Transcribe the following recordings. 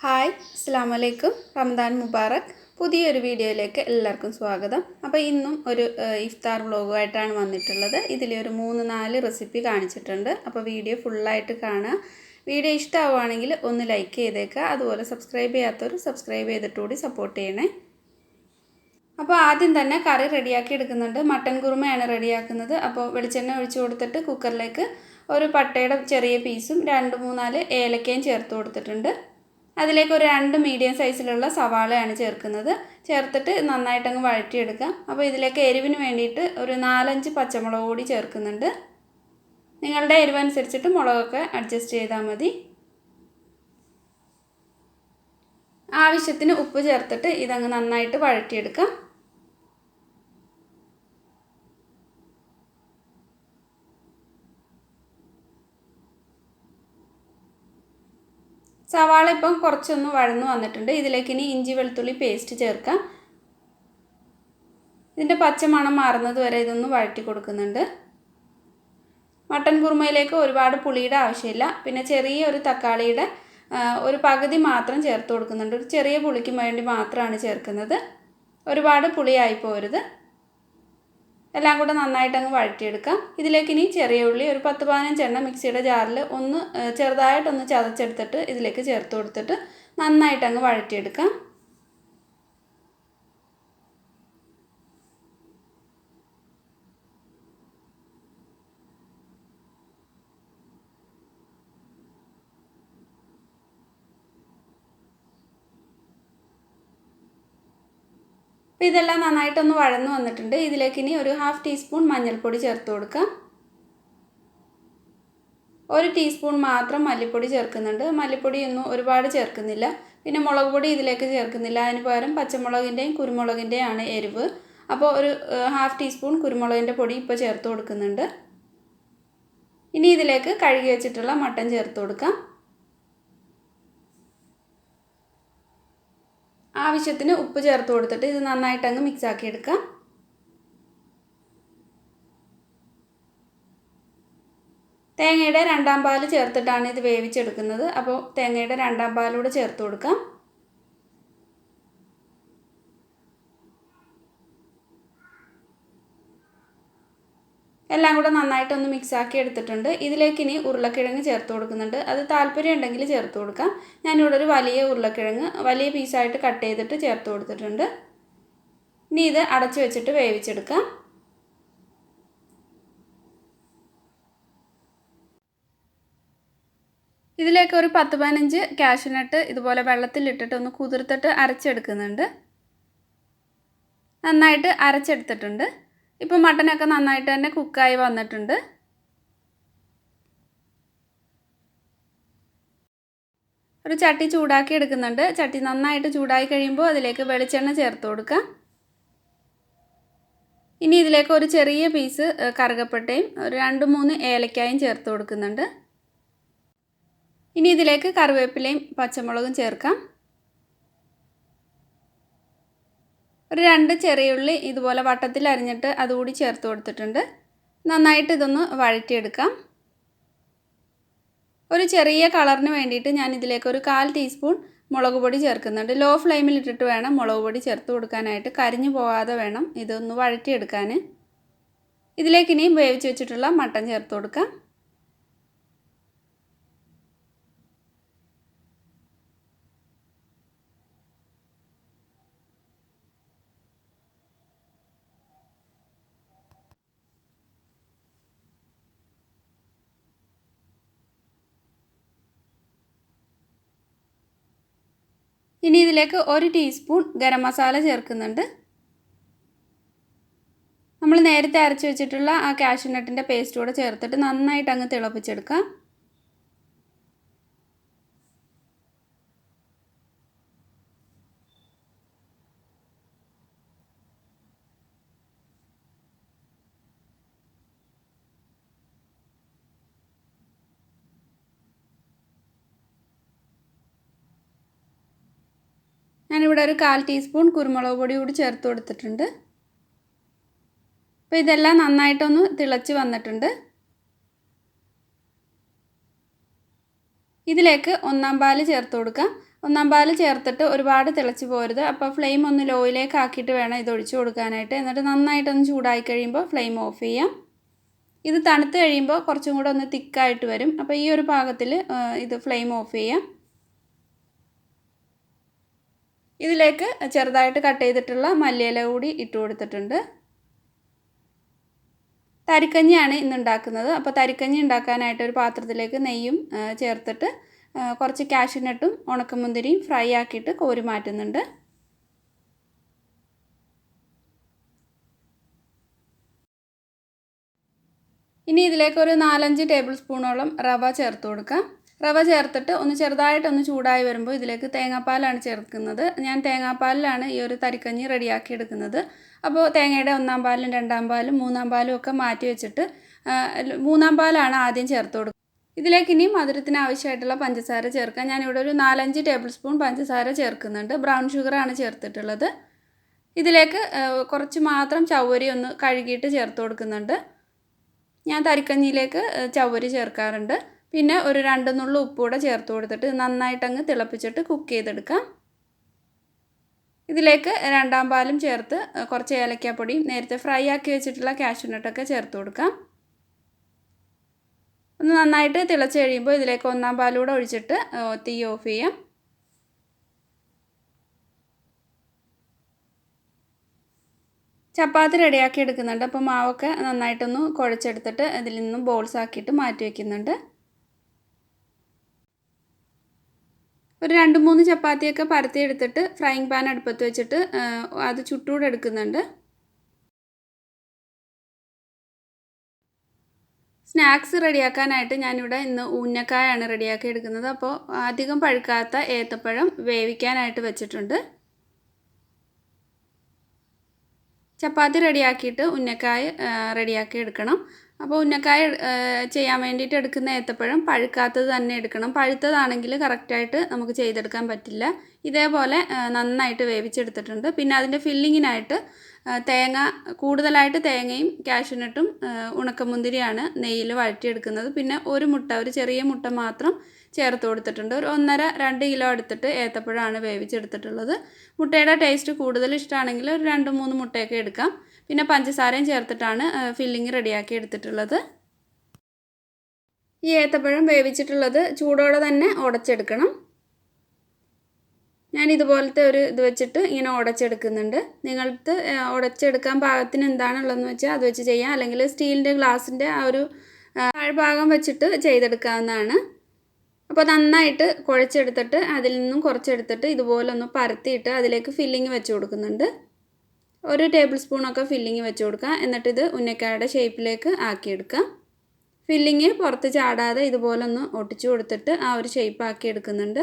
Hi അസ്സലാമു അലൈക്കും റമദാൻ മുബാറക് പുതിയൊരു വീഡിയോയിലേക്ക് എല്ലാവർക്കും സ്വാഗതം. അപ്പോൾ ഇന്നും ഒരു ഇഫ്താർ വ്ലോഗുമായിട്ടാണ് വന്നിട്ടുള്ളത്. ഇതിലൊരു 3-4 റെസിപ്പി കാണിച്ചിട്ടുണ്ട്. അപ്പോൾ വീഡിയോ ഫുള്ളായിട്ട് കാണുക. വീഡിയോ ഇഷ്ടമാവുകയാണെങ്കിൽ ഒന്ന് ലൈക്ക് ചെയ്തേക്കുക. അതുപോലെ സബ്സ്ക്രൈബ് ചെയ്യാത്തവർ സബ്സ്ക്രൈബ് ചെയ്തിട്ടുകൂടി സപ്പോർട്ട് ചെയ്യണേ. അപ്പോൾ ആദ്യം തന്നെ കറി റെഡിയാക്കി എടുക്കുന്നുണ്ട്. മട്ടൻ കുറുമയാണ് റെഡിയാക്കുന്നത്. അപ്പോൾ വെളിച്ചെണ്ണ ഒഴിച്ചു കൊടുത്തിട്ട് കുക്കറിലേക്ക് ഒരു പട്ടയുടെ ചെറിയ പീസും 2-3-4 ഏലക്കയും ചേർത്ത് കൊടുത്തിട്ടുണ്ട്. അതിലേക്ക് ഒരു 2 മീഡിയം സൈസിലുള്ള സവാളയാണ് ചേർക്കുന്നത്. ചേർത്തിട്ട് നന്നായിട്ടങ്ങ് വഴറ്റിയെടുക്കാം. അപ്പോൾ ഇതിലേക്ക് എരിവിന് വേണ്ടിയിട്ട് ഒരു 4-5 പച്ചമുളക് കൂടി ചേർക്കുന്നുണ്ട്. നിങ്ങളുടെ എരിവനുസരിച്ചിട്ട് മുളകൊക്കെ അഡ്ജസ്റ്റ് ചെയ്താൽ മതി. ആവശ്യത്തിന് ഉപ്പ് ചേർത്തിട്ട് ഇതങ്ങ് നന്നായിട്ട് വഴറ്റിയെടുക്കാം. സവാള ഇപ്പം കുറച്ചൊന്ന് വഴന്നു വന്നിട്ടുണ്ട്. ഇതിലേക്ക് ഇനി ഇഞ്ചി വെളുത്തുള്ളി പേസ്റ്റ് ചേർക്കാം. ഇതിൻ്റെ പച്ചമണം മാറുന്നത് വരെ ഇതൊന്ന് വഴറ്റി കൊടുക്കുന്നുണ്ട്. മട്ടൻ കുറുമയിലേക്ക് ഒരുപാട് പുളിയുടെ ആവശ്യമില്ല. പിന്നെ ചെറിയൊരു തക്കാളിയുടെ ഒരു പകുതി മാത്രം ചേർത്ത് കൊടുക്കുന്നുണ്ട്. ഒരു ചെറിയ പുളിക്ക് വേണ്ടി മാത്രമാണ് ചേർക്കുന്നത്. ഒരുപാട് പുളിയായി പോരുത്. എല്ലാം കൂടെ നന്നായിട്ടങ്ങ് വഴറ്റിയെടുക്കാം. ഇതിലേക്ക് ഇനി ചെറിയ ഉള്ളി ഒരു 10-15 എണ്ണം മിക്സിയുടെ ജാറിൽ ഒന്ന് ചെറുതായിട്ടൊന്ന് ചതച്ചെടുത്തിട്ട് ഇതിലേക്ക് ചേർത്ത് കൊടുത്തിട്ട് നന്നായിട്ടങ്ങ് വഴറ്റിയെടുക്കാം. അപ്പോൾ ഇതെല്ലാം നന്നായിട്ടൊന്ന് വഴന്നു വന്നിട്ടുണ്ട്. ഇതിലേക്ക് ഇനി ഒരു 1/2 ടീസ്പൂൺ മഞ്ഞൾപ്പൊടി ചേർത്ത് കൊടുക്കാം. 1 ടീസ്പൂൺ മാത്രം മല്ലിപ്പൊടി ചേർക്കുന്നുണ്ട്. മല്ലിപ്പൊടിയൊന്നും ഒരുപാട് ചേർക്കുന്നില്ല. പിന്നെ മുളക് പൊടി ഇതിലേക്ക് ചേർക്കുന്നില്ല. അതിന് പകരം പച്ചമുളകിൻ്റെയും കുരുമുളകിൻ്റെയും ആണ് എരിവ്. അപ്പോൾ ഒരു 1/2 ടീസ്പൂൺ കുരുമുളകിൻ്റെ പൊടി ഇപ്പോൾ ചേർത്ത് കൊടുക്കുന്നുണ്ട്. ഇനി ഇതിലേക്ക് കഴുകി വെച്ചിട്ടുള്ള മട്ടൻ ചേർത്ത് കൊടുക്കാം. ആവശ്യത്തിന് ഉപ്പ് ചേർത്ത് കൊടുത്തിട്ട് ഇത് നന്നായിട്ടങ്ങ് മിക്സാക്കി എടുക്കാം. തേങ്ങയുടെ 2ാം പാൽ ചേർത്തിട്ടാണ് ഇത് വേവിച്ചെടുക്കുന്നത്. അപ്പോൾ തേങ്ങയുടെ 2ാം പാലൂടെ ചേർത്ത് കൊടുക്കാം. എല്ലാം കൂടെ നന്നായിട്ടൊന്ന് മിക്സാക്കി എടുത്തിട്ടുണ്ട്. ഇതിലേക്ക് ഇനി ഉരുളക്കിഴങ്ങ് ചേർത്ത് കൊടുക്കുന്നുണ്ട്. അത് താല്പര്യം ഉണ്ടെങ്കിൽ ചേർത്ത് കൊടുക്കാം. ഞാനിവിടെ ഒരു വലിയ ഉരുളക്കിഴങ്ങ് വലിയ പീസായിട്ട് കട്ട് ചെയ്തിട്ട് ചേർത്ത് കൊടുത്തിട്ടുണ്ട്. ഇനി ഇത് അടച്ചു വെച്ചിട്ട് വേവിച്ചെടുക്കാം. ഇതിലേക്ക് ഒരു 10-15 കാഷ്യൂനട്ട് ഇതുപോലെ വെള്ളത്തിലിട്ടിട്ട് ഒന്ന് കുതിർത്തിട്ട് അരച്ചെടുക്കുന്നുണ്ട്. നന്നായിട്ട് അരച്ചെടുത്തിട്ടുണ്ട്. ഇപ്പോൾ മട്ടനൊക്കെ നന്നായിട്ട് തന്നെ കുക്കായി വന്നിട്ടുണ്ട്. ഒരു ചട്ടി ചൂടാക്കി എടുക്കുന്നുണ്ട്. ചട്ടി നന്നായിട്ട് ചൂടായി കഴിയുമ്പോൾ അതിലേക്ക് വെളിച്ചെണ്ണ ചേർത്ത് കൊടുക്കാം. ഇനി ഇതിലേക്ക് ഒരു ചെറിയ പീസ് കറുകപ്പട്ടയും ഒരു 2-3 ഏലക്കായും ചേർത്ത് കൊടുക്കുന്നുണ്ട്. ഇനി ഇതിലേക്ക് കറിവേപ്പിലയും പച്ചമുളകും ചേർക്കാം. ഒരു 2 ചെറിയ ഉള്ളി ഇതുപോലെ വട്ടത്തിൽ അരിഞ്ഞിട്ട് അതുകൂടി ചേർത്ത് കൊടുത്തിട്ടുണ്ട്. നന്നായിട്ട് ഇതൊന്ന് വഴറ്റിയെടുക്കാം. ഒരു ചെറിയ കളറിന് വേണ്ടിയിട്ട് ഞാൻ ഇതിലേക്ക് ഒരു 1/4 ടീസ്പൂൺ മുളക് പൊടി ചേർക്കുന്നുണ്ട്. ലോ ഫ്ലെയിമിൽ ഇട്ടിട്ട് വേണം മുളക് പൊടി ചേർത്ത് കൊടുക്കാനായിട്ട്. കരിഞ്ഞു പോകാതെ വേണം ഇതൊന്ന് വഴറ്റിയെടുക്കാൻ. ഇതിലേക്ക് ഇനി വേവിച്ച് വെച്ചിട്ടുള്ള മട്ടൻ ചേർത്ത് കൊടുക്കാം. ഇനി ഇതിലേക്ക് 1 ടീസ്പൂൺ ഗരം മസാല ചേർക്കുന്നുണ്ട്. നമ്മൾ നേരത്തെ അരച്ച് വെച്ചിട്ടുള്ള ആ കാഷ്യൂനട്ടിൻ്റെ പേസ്റ്റ് കൂടെ ചേർത്തിട്ട് നന്നായിട്ട് അങ്ങ് തിളപ്പിച്ചെടുക്കാം. ഞാനിവിടെ ഒരു 1/4 ടീസ്പൂൺ കുരുമുളക് പൊടി കൂടി ചേർത്ത് കൊടുത്തിട്ടുണ്ട്. അപ്പോൾ ഇതെല്ലാം നന്നായിട്ടൊന്ന് തിളച്ച് വന്നിട്ടുണ്ട്. ഇതിലേക്ക് ഒന്നാം പാൽ ചേർത്ത് കൊടുക്കാം. ഒന്നാം പാൽ ചേർത്തിട്ട് ഒരുപാട് തിളച്ച് പോരുത്. അപ്പോൾ ഫ്ലെയിം ഒന്ന് ലോയിലേക്ക് ആക്കിയിട്ട് വേണം ഇത് ഒഴിച്ചു കൊടുക്കാനായിട്ട്. എന്നിട്ട് നന്നായിട്ടൊന്ന് ചൂടായി കഴിയുമ്പോൾ ഫ്ലെയിം ഓഫ് ചെയ്യാം. ഇത് തണുത്ത് കഴിയുമ്പോൾ കുറച്ചും കൂടെ ഒന്ന് തിക്കായിട്ട് വരും. അപ്പോൾ ഈ ഒരു പാകത്തിൽ ഇത് ഫ്ലെയിം ഓഫ് ചെയ്യാം. ഇതിലേക്ക് ചെറുതായിട്ട് കട്ട് ചെയ്തിട്ടുള്ള മല്ലിയില കൂടി ഇട്ട് കൊടുത്തിട്ടുണ്ട്. തരിക്കഞ്ഞിയാണ് ഇന്ന് ഉണ്ടാക്കുന്നത്. അപ്പോൾ തരിക്കഞ്ഞി ഉണ്ടാക്കാനായിട്ട് ഒരു പാത്രത്തിലേക്ക് നെയ്യും ചേർത്തിട്ട് കുറച്ച് കാഷ്യൂനട്ടും ഉണക്കമുന്തിരിയും ഫ്രൈ ആക്കിയിട്ട് കോരി മാറ്റുന്നുണ്ട്. ഇനി ഇതിലേക്ക് ഒരു 4-5 ടേബിൾ സ്പൂണോളം റവ ചേർത്ത് കൊടുക്കാം. റവ ചേർത്തിട്ട് ഒന്ന് ചെറുതായിട്ടൊന്ന് ചൂടായി വരുമ്പോൾ ഇതിലേക്ക് തേങ്ങാപ്പാലാണ് ചേർക്കുന്നത്. ഞാൻ തേങ്ങാപ്പാലിലാണ് ഈ ഒരു തരിക്കഞ്ഞി റെഡിയാക്കി എടുക്കുന്നത്. അപ്പോൾ തേങ്ങയുടെ 1-ാം പാലും 2-ാം പാലും 3-ാം പാലും ഒക്കെ മാറ്റി വെച്ചിട്ട് 3-ാം പാലാണ് ആദ്യം ചേർത്ത് കൊടുക്കുക. ഇതിലേക്ക് ഇനി മധുരത്തിന് ആവശ്യമായിട്ടുള്ള പഞ്ചസാര ചേർക്കാം. ഞാനിവിടെ ഒരു 4-5 ടേബിൾ സ്പൂൺ പഞ്ചസാര ചേർക്കുന്നുണ്ട്. ബ്രൗൺ ഷുഗറാണ് ചേർത്തിട്ടുള്ളത്. ഇതിലേക്ക് കുറച്ച് മാത്രം ചവ്വരി ഒന്ന് കഴുകിയിട്ട് ചേർത്ത് കൊടുക്കുന്നുണ്ട്. ഞാൻ തരിക്കഞ്ഞിയിലേക്ക് ചവ്വരി ചേർക്കാറുണ്ട്. പിന്നെ ഒരു 2 നുള്ളു ഉപ്പ് കൂടെ ചേർത്ത് കൊടുത്തിട്ട് നന്നായിട്ടങ്ങ് തിളപ്പിച്ചിട്ട് കുക്ക് ചെയ്തെടുക്കാം. ഇതിലേക്ക് 2-ാം പാലും ചേർത്ത് കുറച്ച് ഏലക്കാപ്പൊടിയും നേരത്തെ ഫ്രൈ ആക്കി വെച്ചിട്ടുള്ള കാഷ്യൂനട്ടൊക്കെ ചേർത്ത് കൊടുക്കാം. ഒന്ന് നന്നായിട്ട് തിളച്ച് കഴിയുമ്പോൾ ഇതിലേക്ക് 1-ാം പാലൂടെ ഒഴിച്ചിട്ട് തീ ഓഫ് ചെയ്യാം. ചപ്പാത്തി റെഡിയാക്കി എടുക്കുന്നുണ്ട്. അപ്പോൾ മാവൊക്കെ നന്നായിട്ടൊന്ന് കുഴച്ചെടുത്തിട്ട് ഇതിൽ നിന്നും ബോൾസ് ആക്കിയിട്ട് മാറ്റി വയ്ക്കുന്നുണ്ട്. ഒരു 2-3 ചപ്പാത്തിയൊക്കെ പരത്തിയെടുത്തിട്ട് ഫ്രൈയിങ് പാൻ അടുപ്പത്ത് വെച്ചിട്ട് അത് ചുട്ടൂടെ എടുക്കുന്നുണ്ട്. സ്നാക്സ് റെഡിയാക്കാനായിട്ട് ഞാനിവിടെ ഇന്ന് ഉന്നക്കായാണ് റെഡിയാക്കി എടുക്കുന്നത്. അപ്പോൾ അധികം പഴുക്കാത്ത ഏത്തപ്പഴം വേവിക്കാനായിട്ട് വെച്ചിട്ടുണ്ട്. ചപ്പാത്തി റെഡിയാക്കിയിട്ട് ഉന്നക്കായ റെഡിയാക്കി എടുക്കണം. അപ്പോൾ ഉന്നക്കായ ചെയ്യാൻ വേണ്ടിയിട്ട് എടുക്കുന്ന ഏത്തപ്പഴം പഴുക്കാത്തത് തന്നെ എടുക്കണം. പഴുത്തതാണെങ്കിൽ കറക്റ്റായിട്ട് നമുക്ക് ചെയ്തെടുക്കാൻ പറ്റില്ല. ഇതേപോലെ നന്നായിട്ട് വേവിച്ചെടുത്തിട്ടുണ്ട്. പിന്നെ അതിൻ്റെ ഫില്ലിങ്ങിനായിട്ട് കൂടുതലായിട്ട് തേങ്ങയും കാഷ്യൂനട്ടും ഉണക്കമുന്തിരിയാണ് നെയ്യിൽ വഴറ്റിയെടുക്കുന്നത്. പിന്നെ ഒരു ചെറിയ മുട്ട മാത്രം ചേർത്ത് കൊടുത്തിട്ടുണ്ട്. ഒരു 1.5-2 കിലോ എടുത്തിട്ട് ഏത്തപ്പഴമാണ് വേവിച്ചെടുത്തിട്ടുള്ളത്. മുട്ടയുടെ ടേസ്റ്റ് കൂടുതൽ ഇഷ്ടമാണെങ്കിൽ ഒരു 2-3 മുട്ടയൊക്കെ എടുക്കാം. പിന്നെ പഞ്ചസാരയും ചേർത്തിട്ടാണ് ഫില്ലിങ് റെഡിയാക്കി എടുത്തിട്ടുള്ളത്. ഈ ഏത്തപ്പഴം വേവിച്ചിട്ടുള്ളത് ചൂടോടെ തന്നെ ഉടച്ചെടുക്കണം. ഞാൻ ഇതുപോലത്തെ ഒരു ഇത് വെച്ചിട്ട് ഇങ്ങനെ ഉടച്ചെടുക്കുന്നുണ്ട്. നിങ്ങൾക്ക് ഉടച്ചെടുക്കാൻ പാകത്തിന് എന്താണുള്ളതെന്ന് വെച്ചാൽ അത് വെച്ച് ചെയ്യാം. അല്ലെങ്കിൽ സ്റ്റീലിൻ്റെ ഗ്ലാസിൻ്റെ ആ ഒരു താഴ്ഭാഗം വെച്ചിട്ട് ചെയ്തെടുക്കാവുന്നതാണ്. അപ്പോൾ നന്നായിട്ട് കുഴച്ചെടുത്തിട്ട് അതിൽ നിന്നും കുറച്ചെടുത്തിട്ട് ഇതുപോലെ ഒന്ന് പരത്തിയിട്ട് അതിലേക്ക് ഫില്ലിങ് വെച്ച് കൊടുക്കുന്നുണ്ട്. 1 ടേബിൾ സ്പൂണൊക്കെ ഫില്ലിങ് വെച്ച് കൊടുക്കുക. എന്നിട്ടിത് ഉന്നക്കായുടെ ഷേപ്പിലേക്ക് ആക്കിയെടുക്കാം. ഫില്ലിങ് പുറത്ത് ചാടാതെ ഇതുപോലെ ഒന്ന് ഒട്ടിച്ചു കൊടുത്തിട്ട് ആ ഒരു ഷേപ്പ് ആക്കി എടുക്കുന്നുണ്ട്.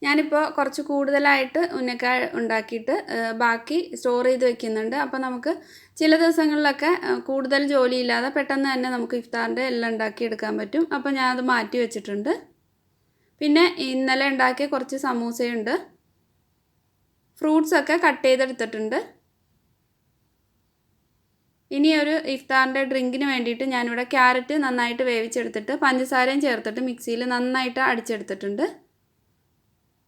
ഞാനിപ്പോൾ കുറച്ച് കൂടുതലായിട്ട് ഉന്നക്കായ ഉണ്ടാക്കിയിട്ട് ബാക്കി സ്റ്റോർ ചെയ്ത് വെക്കുന്നുണ്ട്. അപ്പോൾ നമുക്ക് ചില ദിവസങ്ങളിലൊക്കെ കൂടുതൽ ജോലിയില്ലാതെ പെട്ടെന്ന് തന്നെ നമുക്ക് ഇഫ്താറിൻ്റെ എല്ലാം ഉണ്ടാക്കിയെടുക്കാൻ പറ്റും. അപ്പോൾ ഞാനത് മാറ്റി വെച്ചിട്ടുണ്ട്. പിന്നെ ഇന്നലെ ഉണ്ടാക്കിയ കുറച്ച് സമൂസയുണ്ട്. ഫ്രൂട്ട്സൊക്കെ കട്ട് ചെയ്തെടുത്തിട്ടുണ്ട്. ഇനി ഒരു ഇഫ്താറിൻ്റെ ഡ്രിങ്കിന് വേണ്ടിയിട്ട് ഞാനിവിടെ ക്യാരറ്റ് നന്നായിട്ട് വേവിച്ചെടുത്തിട്ട് പഞ്ചസാരയും ചേർത്തിട്ട് മിക്സിയിൽ നന്നായിട്ട് അടിച്ചെടുത്തിട്ടുണ്ട്.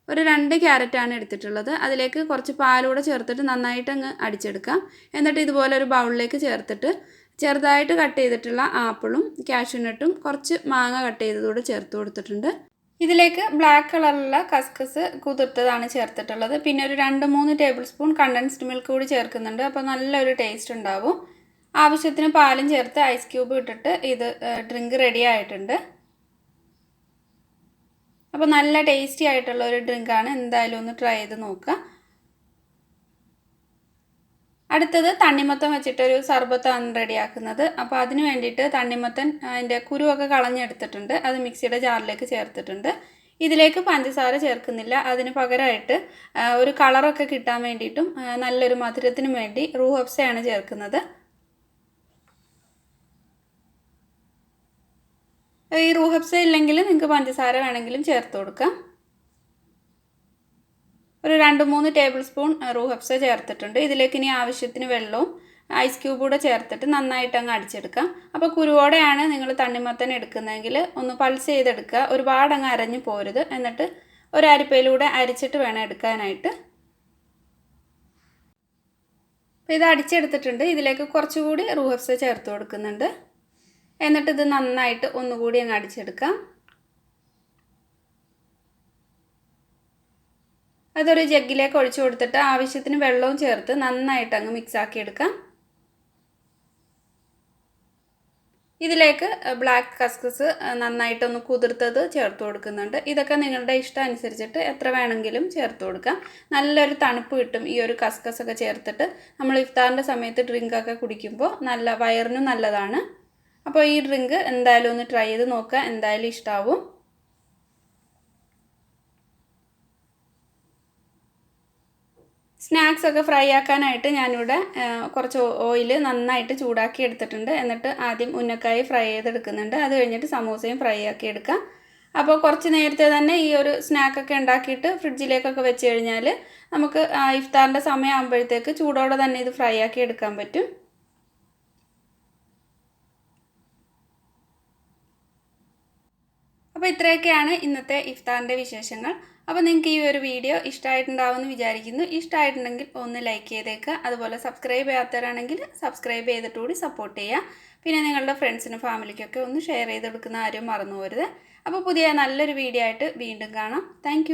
ഒരു 2 ക്യാരറ്റാണ് എടുത്തിട്ടുള്ളത്. അതിലേക്ക് കുറച്ച് പാലൂടെ ചേർത്തിട്ട് നന്നായിട്ട് അങ്ങ് അടിച്ചെടുക്കാം. എന്നിട്ട് ഇതുപോലെ ഒരു ബൗളിലേക്ക് ചേർത്തിട്ട് ചെറുതായിട്ട് കട്ട് ചെയ്തിട്ടുള്ള ആപ്പിളും കാഷ്യൂനട്ടും കുറച്ച് മാങ്ങ കട്ട് ചെയ്തതൂടെ ചേർത്ത് കൊടുത്തിട്ടുണ്ട്. ഇതിലേക്ക് ബ്ലാക്ക് കളറിലുള്ള കസ്കസ് കുതിർത്തതാണ് ചേർത്തിട്ടുള്ളത്. പിന്നെ ഒരു 2-3 ടേബിൾ സ്പൂൺ കണ്ടൻസ്ഡ് മിൽക്ക് കൂടി ചേർക്കുന്നുണ്ട്. അപ്പോൾ നല്ലൊരു ടേസ്റ്റ് ഉണ്ടാവും. ആവശ്യത്തിന് പാലും ചേർത്ത് ഐസ് ക്യൂബ് ഇട്ടിട്ട് ഇത് ഡ്രിങ്ക് റെഡി ആയിട്ടുണ്ട്. അപ്പോൾ നല്ല ടേസ്റ്റി ആയിട്ടുള്ള ഒരു ഡ്രിങ്കാണ്. എന്തായാലും ഒന്ന് ട്രൈ ചെയ്ത് നോക്കുക. അടുത്തത് തണ്ണിമത്തൻ വെച്ചിട്ടൊരു സർബത്താണ് റെഡിയാക്കുന്നത്. അപ്പോൾ അതിന് വേണ്ടിയിട്ട് തണ്ണിമത്തൻ അതിൻ്റെ കുരുവൊക്കെ കളഞ്ഞെടുത്തിട്ടുണ്ട്. അത് മിക്സിയുടെ ജാറിലേക്ക് ചേർത്തിട്ടുണ്ട്. ഇതിലേക്ക് പഞ്ചസാര ചേർക്കുന്നില്ല. അതിന് പകരമായിട്ട് ഒരു കളറൊക്കെ കിട്ടാൻ വേണ്ടിയിട്ടും നല്ലൊരു മധുരത്തിനും വേണ്ടി റൂഹ് അഫ്സയാണ് ചേർക്കുന്നത്. ഈ റൂഹ് അഫ്സ ഇല്ലെങ്കിൽ നിങ്ങൾക്ക് പഞ്ചസാര വേണമെങ്കിലും ചേർത്ത് കൊടുക്കാം. ഒരു 2-3 ടേബിൾ സ്പൂൺ റൂഹ് അഫ്സ ചേർത്തിട്ടുണ്ട്. ഇതിലേക്ക് ഇനി ആവശ്യത്തിന് വെള്ളവും ഐസ് ക്യൂബ് കൂടെ ചേർത്തിട്ട് നന്നായിട്ട് അങ്ങ് അടിച്ചെടുക്കാം. അപ്പോൾ കുരുവോടെയാണ് നിങ്ങൾ തണ്ണിമത്തൻ എടുക്കുന്നതെങ്കിൽ ഒന്ന് പൾസ് ചെയ്തെടുക്കുക. ഒരുപാട് അങ്ങ് അരഞ്ഞു പോരുത്. എന്നിട്ട് ഒരു അരിപ്പയിലൂടെ അരിച്ചിട്ട് വേണം എടുക്കാനായിട്ട്. അപ്പോൾ ഇത് അടിച്ചെടുത്തിട്ടുണ്ട്. ഇതിലേക്ക് കുറച്ചുകൂടി റൂഹ് അഫ്സ ചേർത്ത് കൊടുക്കുന്നുണ്ട്. എന്നിട്ട് ഇത് നന്നായിട്ട് ഒന്നുകൂടി അങ്ങ് അടിച്ചെടുക്കാം. അതൊരു ജഗ്ഗിലേക്ക് ഒഴിച്ചു കൊടുത്തിട്ട് ആവശ്യത്തിന് വെള്ളവും ചേർത്ത് നന്നായിട്ട് അങ്ങ് മിക്സാക്കി എടുക്കാം. ഇതിലേക്ക് ബ്ലാക്ക് കസ്കസ് നന്നായിട്ടൊന്ന് കുതിർത്തത് ചേർത്ത് കൊടുക്കുന്നുണ്ട്. ഇതൊക്കെ നിങ്ങളുടെ ഇഷ്ടം അനുസരിച്ചിട്ട് എത്ര വേണമെങ്കിലും ചേർത്ത് കൊടുക്കാം. നല്ലൊരു തണുപ്പ് കിട്ടും ഈ ഒരു കസ്കസൊക്കെ ചേർത്തിട്ട്. നമ്മൾ ഇഫ്താറിൻ്റെ സമയത്ത് ഡ്രിങ്കൊക്കെ കുടിക്കുമ്പോൾ വയറിനും നല്ലതാണ്. അപ്പോൾ ഈ ഡ്രിങ്ക് എന്തായാലും ഒന്ന് ട്രൈ ചെയ്ത് നോക്കുക. എന്തായാലും ഇഷ്ടമാവും. സ്നാക്സ് ഒക്കെ ഫ്രൈ ആക്കാനായിട്ട് ഞാനിവിടെ കുറച്ച് ഓയിൽ നന്നായിട്ട് ചൂടാക്കി എടുത്തിട്ടുണ്ട്. എന്നിട്ട് ആദ്യം ഉന്നക്കായ ഫ്രൈ ചെയ്തെടുക്കുന്നുണ്ട്. അത് കഴിഞ്ഞിട്ട് സമൂസയും ഫ്രൈ ആക്കി എടുക്കാം. അപ്പോൾ കുറച്ച് നേരത്തെ തന്നെ ഈ ഒരു സ്നാക്കൊക്കെ ഉണ്ടാക്കിയിട്ട് ഫ്രിഡ്ജിലേക്കൊക്കെ വെച്ച് കഴിഞ്ഞാൽ നമുക്ക് ഇഫ്താറിൻ്റെ സമയമാകുമ്പോഴത്തേക്ക് ചൂടോടെ തന്നെ ഇത് ഫ്രൈ ആക്കി എടുക്കാൻ പറ്റും. അപ്പോൾ ഇത്രയൊക്കെയാണ് ഇന്നത്തെ ഇഫ്താറിൻ്റെ വിശേഷങ്ങൾ. അപ്പോൾ നിങ്ങൾക്ക് ഈ ഒരു വീഡിയോ ഇഷ്ടമായിട്ടുണ്ടാവുമെന്ന് വിചാരിക്കുന്നു. ഇഷ്ടമായിട്ടുണ്ടെങ്കിൽ ഒന്ന് ലൈക്ക് ചെയ്തേക്കുക. അതുപോലെ സബ്സ്ക്രൈബ് ചെയ്യാത്തവരാണെങ്കിൽ സബ്സ്ക്രൈബ് ചെയ്തിട്ട് കൂടി സപ്പോർട്ട് ചെയ്യുക. പിന്നെ നിങ്ങളുടെ ഫ്രണ്ട്സിനും ഫാമിലിക്കൊക്കെ ഒന്ന് ഷെയർ ചെയ്ത് കൊടുക്കുന്ന ആരും മറന്നു പോകരുത്. അപ്പോൾ പുതിയ നല്ലൊരു വീഡിയോ ആയിട്ട് വീണ്ടും കാണാം. താങ്ക്